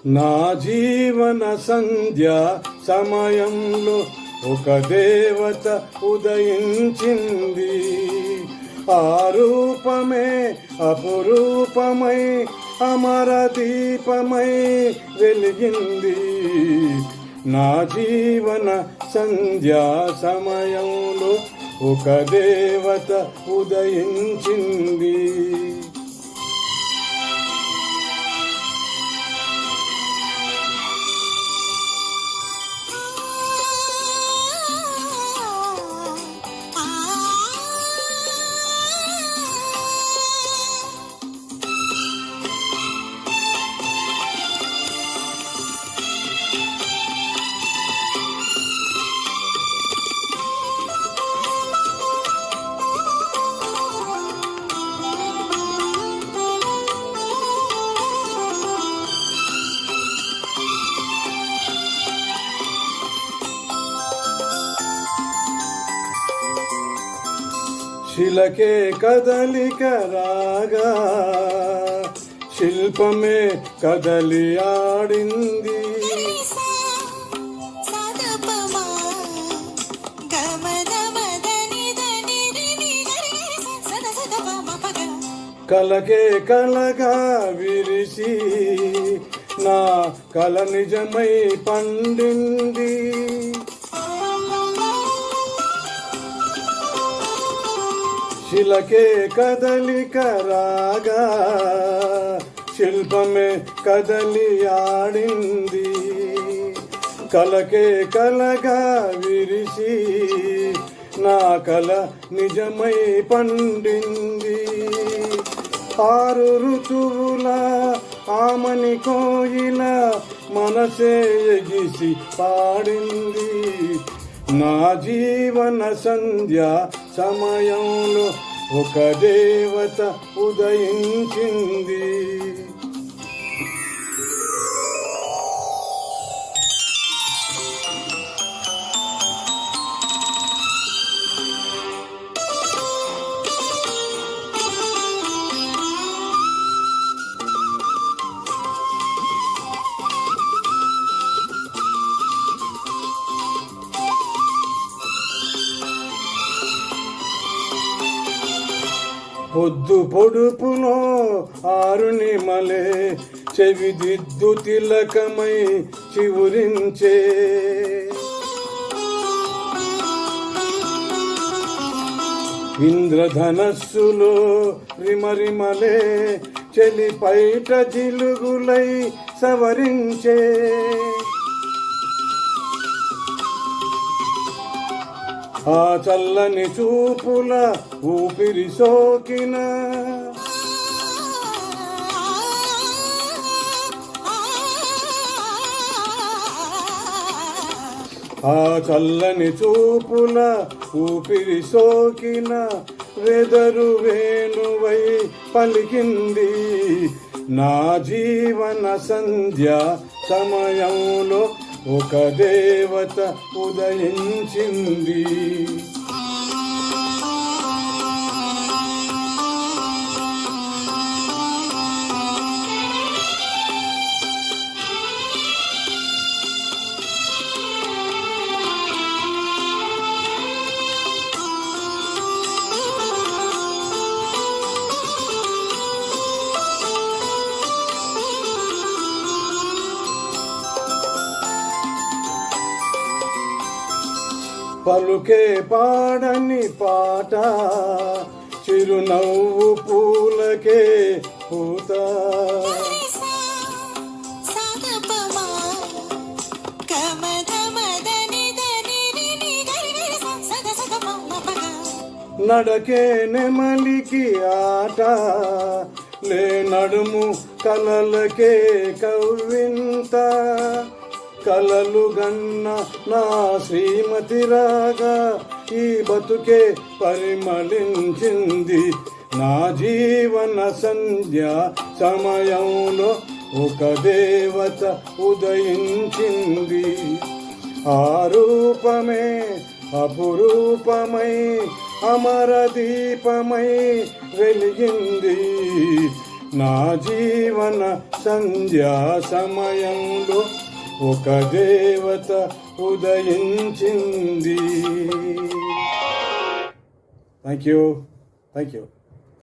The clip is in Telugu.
నా జీవన సంధ్య సమయంలో ఒక దేవత ఉదయించింది. ఆ రూపమే అపురూపమై అమర దీపమై వెలిగింది. నా జీవన సంధ్యా సమయంలో ఒక దేవత ఉదయించింది. శిలకే కదలిక రాగా శిల్పమే కదలి ఆడింది. కలకే కలగా విరిసి నా కల నిజమై పండింది. శిలకే కదలిక రాగా శిల్పమే కదలి ఆడింది. కలకే కలగా విరిసి నా కల నిజమై పండింది. 6 ఋతువుల ఆమని కోయిల మనసే ఎగిసి పాడింది. నా జీవన సంధ్యా సమయంలో ఒక దేవత ఉదయించింది. పొద్దు పొడుపులో ఆరునిమలే చెవిదిద్దు తిలకమై చివురించే. ఇంద్రధనస్సులో రిమరిమలే చెలి పైట జిలుగులై సవరించే. ఆ చల్లని చూపుల ఊపిరి సోకిన ఆ చల్లని చూపుల ఊపిరి సోకిన వెదరు వేణువై పలికింది. నా జీవన సంధ్యా సమయంలో ఒక దేవత ఉదయించింది. పలుకే పాడని పాట చిరునవ్వు పూలకే పూత. నడకే నెమలికి ఆట లే నడుము కలలకే కవ్వింత. కలలు గన్న నా శ్రీమతి రాగా ఈ బతుకే పరిమళించింది. నా జీవన సంధ్యా సమయంలో ఒక దేవత ఉదయించింది. ఆ రూపమే అపురూపమై అమర దీపమై వెలిగింది. నా జీవన సంధ్యా సమయంలో ఒక దేవత ఉదయించింది. Thank you.